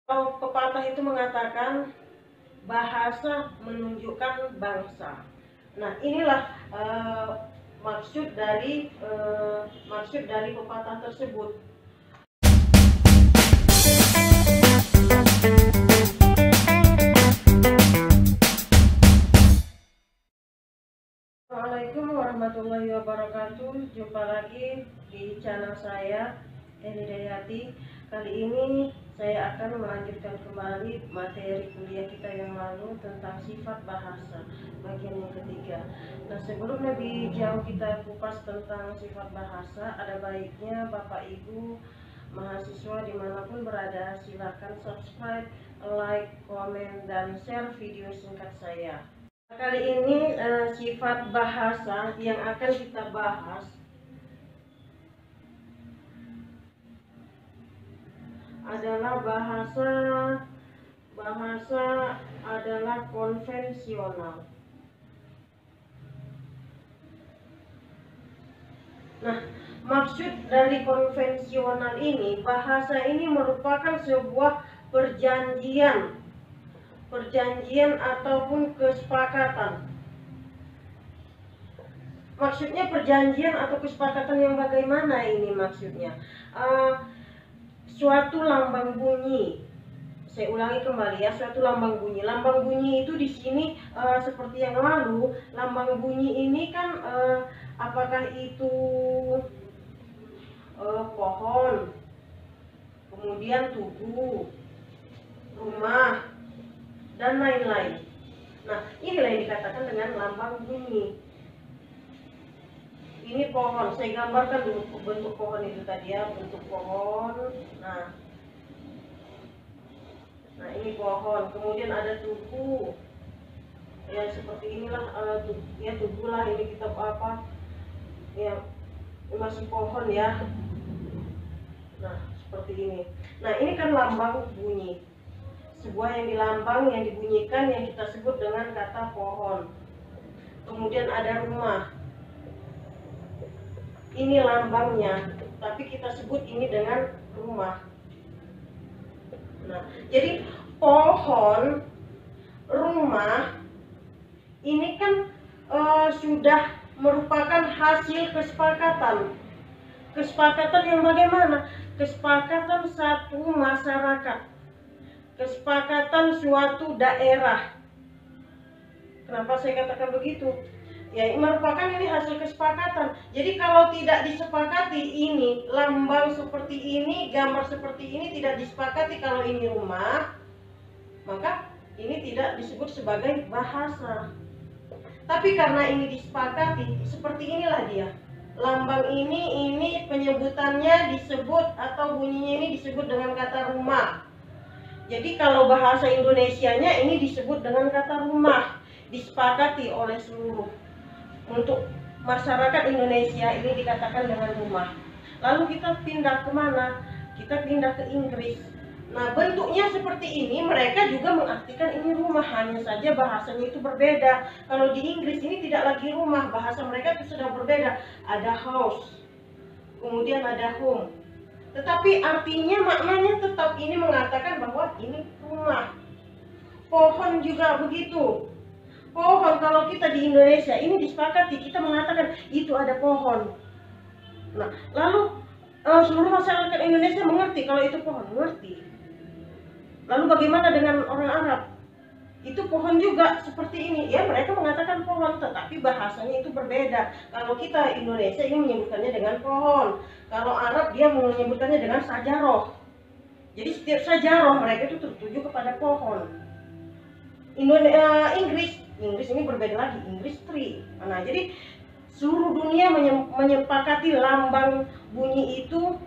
Pepatah itu mengatakan bahasa menunjukkan bangsa. Nah, inilah maksud dari pepatah tersebut. Assalamualaikum warahmatullahi wabarakatuh. Jumpa lagi di channel saya, Eni Dayati. Kali ini saya akan melanjutkan kembali materi kuliah kita yang lalu tentang sifat bahasa, bagian yang ketiga. Nah, sebelum lebih jauh kita kupas tentang sifat bahasa, ada baiknya Bapak Ibu mahasiswa dimanapun berada, silakan subscribe, like, komen, dan share video singkat saya. Kali ini sifat bahasa yang akan kita bahas adalah bahasa adalah konvensional. Nah, maksud dari konvensional ini, bahasa ini merupakan sebuah perjanjian ataupun kesepakatan. Maksudnya perjanjian atau kesepakatan yang bagaimana ini maksudnya? Suatu lambang bunyi. Saya ulangi kembali ya, suatu lambang bunyi. Lambang bunyi itu di sini seperti yang lalu, lambang bunyi ini kan apakah itu pohon, kemudian tugu, rumah, dan lain-lain. Nah, inilah yang dikatakan dengan lambang bunyi. Ini pohon, saya gambarkan dulu bentuk pohon itu tadi ya, bentuk pohon. Nah ini pohon, kemudian ada tugu. Ya seperti inilah ya tugu lah, ini kita apa? Ya masih pohon ya. Nah seperti ini. Nah ini kan lambang bunyi. Sebuah yang dilambang, yang dibunyikan, yang kita sebut dengan kata pohon. Kemudian ada rumah. Ini lambangnya, tapi kita sebut ini dengan rumah. Nah, jadi pohon, rumah, ini kan sudah merupakan hasil kesepakatan. Kesepakatan yang bagaimana? Kesepakatan satu masyarakat, kesepakatan suatu daerah. Kenapa saya katakan begitu? Ya, merupakan ini hasil kesepakatan. Jadi kalau tidak disepakati ini, lambang seperti ini, gambar seperti ini tidak disepakati kalau ini rumah, maka ini tidak disebut sebagai bahasa. Tapi karena ini disepakati, seperti inilah dia. Lambang ini penyebutannya disebut atau bunyinya ini disebut dengan kata rumah. Jadi kalau bahasa Indonesianya ini disebut dengan kata rumah, disepakati oleh seluruh. Untuk masyarakat Indonesia ini dikatakan dengan rumah. Lalu kita pindah kemana? Kita pindah ke Inggris. Nah bentuknya seperti ini, mereka juga mengartikan ini rumah, hanya saja bahasanya itu berbeda. Kalau di Inggris ini tidak lagi rumah, bahasa mereka itu sudah berbeda. Ada house, kemudian ada home. Tetapi artinya, maknanya tetap ini mengatakan bahwa ini rumah. Pohon juga begitu. Pohon kalau kita di Indonesia ini disepakati, kita mengatakan itu ada pohon. Nah, lalu seluruh masyarakat Indonesia mengerti kalau itu pohon, mengerti. Lalu bagaimana dengan orang Arab? Itu pohon juga seperti ini. Ya, mereka mengatakan pohon, tetapi bahasanya itu berbeda. Kalau kita Indonesia ini menyebutkannya dengan pohon. Kalau Arab dia menyebutkannya dengan sajaroh. Jadi setiap sajaroh mereka itu tertuju kepada pohon. Inggris ini berbeda lagi, Inggris tree. Nah, jadi seluruh dunia menyepakati lambang bunyi itu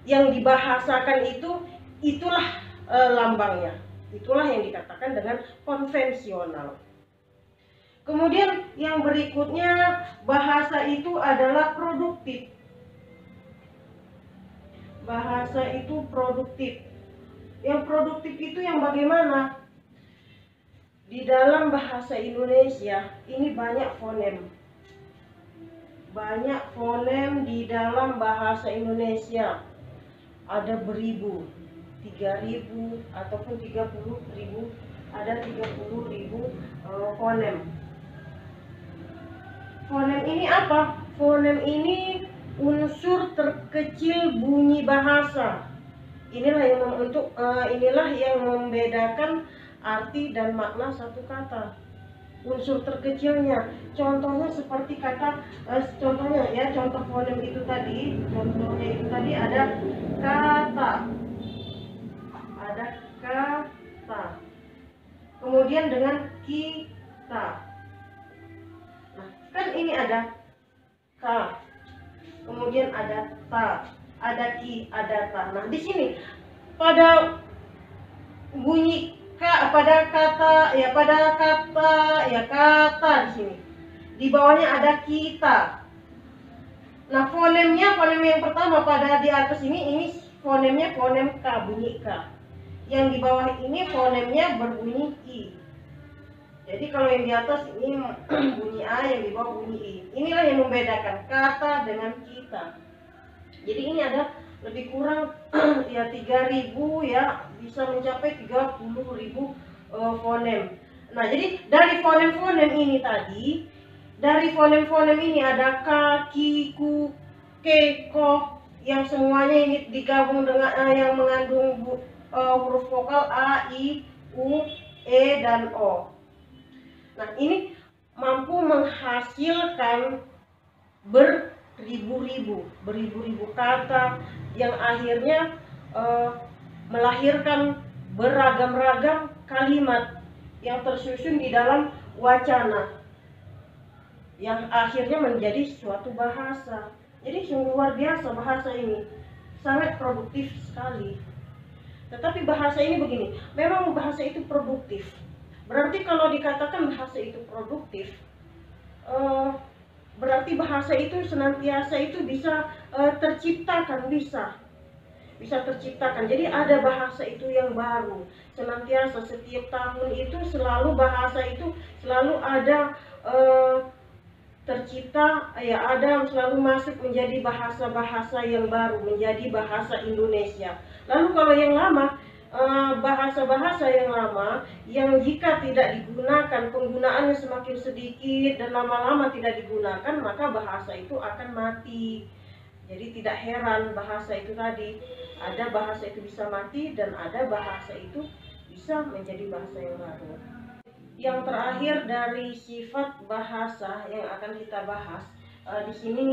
yang dibahasakan itulah lambangnya. Itulah yang dikatakan dengan konvensional. Kemudian yang berikutnya, bahasa itu adalah produktif. Bahasa itu produktif. Yang produktif itu yang bagaimana? Di dalam bahasa Indonesia ini banyak fonem. Banyak fonem di dalam bahasa Indonesia. Ada beribu. 3.000 ataupun 30.000, ada 30.000 fonem. Fonem ini apa? Fonem ini unsur terkecil bunyi bahasa. Inilah yang membedakan arti dan makna satu kata. Unsur terkecilnya, contohnya seperti kata, contoh fonem itu tadi, contohnya itu tadi ada kata, kemudian dengan kita. Nah, kan ini ada k, kemudian ada ta, ada ki, ada ta. Nah, di sini pada bunyi pada kata di sini. Di bawahnya ada kita. Nah, fonem yang pertama pada di atas ini fonemnya fonem k, bunyi k. Yang di bawah ini fonemnya berbunyi i. Jadi kalau yang di atas ini bunyi a, yang di bawah bunyi i. Inilah yang membedakan kata dengan kita. Jadi ini ada lebih kurang ya 3.000 ya, bisa mencapai 30.000 fonem. Nah, jadi dari fonem-fonem ini tadi, ada ka, ki, ku, ke, ko, yang semuanya ini digabung dengan yang mengandung huruf vokal a, i, u, e, dan o. Nah, ini mampu menghasilkan beribu-ribu kata yang akhirnya melahirkan beragam-ragam kalimat yang tersusun di dalam wacana yang akhirnya menjadi suatu bahasa. Jadi sungguh luar biasa bahasa ini, sangat produktif sekali. Tetapi bahasa ini begini, memang bahasa itu produktif. Berarti kalau dikatakan bahasa itu produktif, berarti bahasa itu senantiasa itu bisa terciptakan, bisa terciptakan. Jadi ada bahasa itu yang baru senantiasa, setiap tahun itu selalu bahasa itu selalu ada tercipta, ya ada selalu masuk menjadi bahasa-bahasa yang baru, menjadi bahasa Indonesia. Lalu kalau yang lama, bahasa-bahasa yang lama yang jika tidak digunakan, penggunaannya semakin sedikit dan lama-lama tidak digunakan, maka bahasa itu akan mati. Jadi tidak heran bahasa itu tadi, ada bahasa itu bisa mati dan ada bahasa itu bisa menjadi bahasa yang baru. Yang terakhir dari sifat bahasa yang akan kita bahas di sini,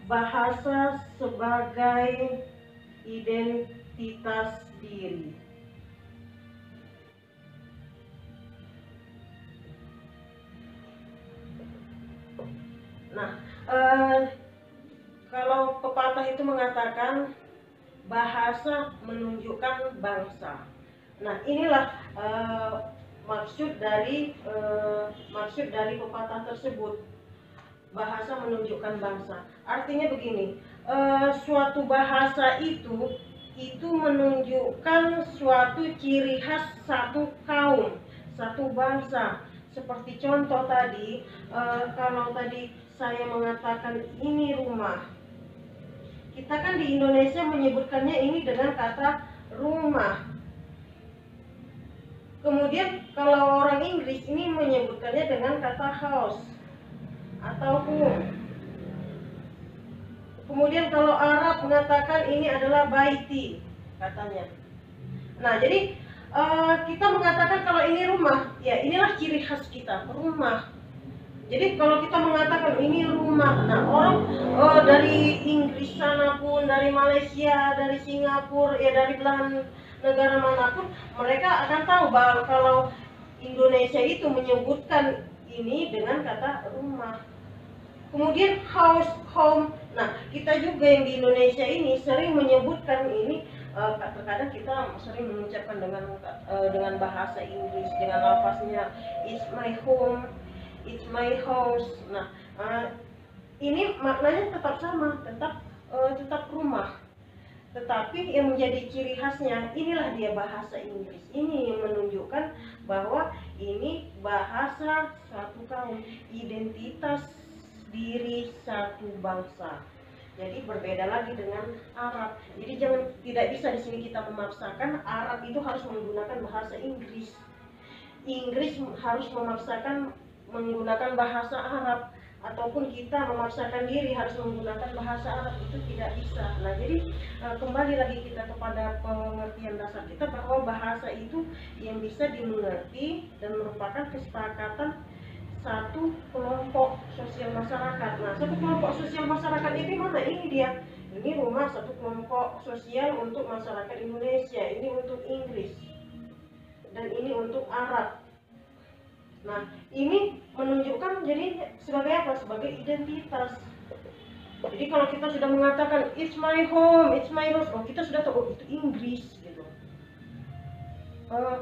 bahasa sebagai identitas diri. Nah, kalau pepatah itu mengatakan bahasa menunjukkan bangsa. Nah, inilah maksud dari pepatah tersebut. Bahasa menunjukkan bangsa. Artinya begini, suatu bahasa itu menunjukkan suatu ciri khas satu kaum, satu bangsa. Seperti contoh tadi, kalau tadi saya mengatakan ini rumah, kita kan di Indonesia menyebutkannya ini dengan kata rumah. Kemudian kalau orang Inggris ini menyebutkannya dengan kata house atau home. Kemudian kalau Arab mengatakan ini adalah baiti katanya. Nah, jadi kita mengatakan kalau ini rumah, ya inilah ciri khas kita, rumah. Jadi kalau kita mengatakan ini rumah, nah orang dari Inggris sana pun, dari Malaysia, dari Singapura, ya dari belahan negara manapun, mereka akan tahu bahwa kalau Indonesia itu menyebutkan ini dengan kata rumah. Kemudian house, home. Nah, kita juga yang di Indonesia ini sering menyebutkan ini, terkadang kita sering mengucapkan dengan bahasa Inggris, dengan lafaznya it's my home, it's my house. Nah, ini maknanya tetap sama, tetap rumah. Tetapi yang menjadi ciri khasnya, inilah dia bahasa Inggris. Ini yang menunjukkan bahwa ini bahasa satu kaum, identitas diri satu bangsa. Jadi berbeda lagi dengan Arab. Jadi tidak bisa di sini kita memaksakan Arab itu harus menggunakan bahasa Inggris. Inggris harus memaksakan menggunakan bahasa Arab, ataupun kita memaksakan diri harus menggunakan bahasa Arab, itu tidak bisa. Nah, jadi kembali lagi kita kepada pengertian dasar kita bahwa bahasa itu yang bisa dimengerti dan merupakan kesepakatan satu kelompok sosial masyarakat. Nah, satu kelompok sosial masyarakat itu mana? Ini dia. Ini rumah satu kelompok sosial untuk masyarakat Indonesia, ini untuk Inggris, dan ini untuk Arab. Nah, ini menunjukkan jadi sebagai apa? Sebagai identitas. Jadi kalau kita sudah mengatakan it's my home, it's my house, oh kita sudah tahu itu Inggris gitu.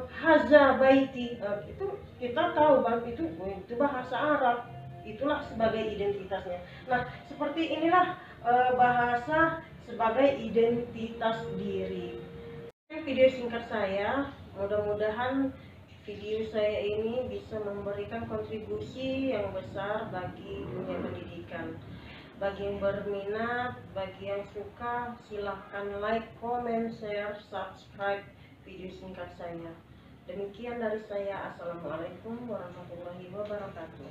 Haza baiti, itu kita tahu bahwa itu bahasa Arab, itulah sebagai identitasnya. Nah, seperti inilah bahasa sebagai identitas diri. Video singkat saya, mudah-mudahan video saya ini bisa memberikan kontribusi yang besar bagi dunia pendidikan. Bagi yang berminat, bagi yang suka, silahkan like, comment, share, subscribe video singkat saya. Demikian dari saya. Assalamualaikum warahmatullahi wabarakatuh.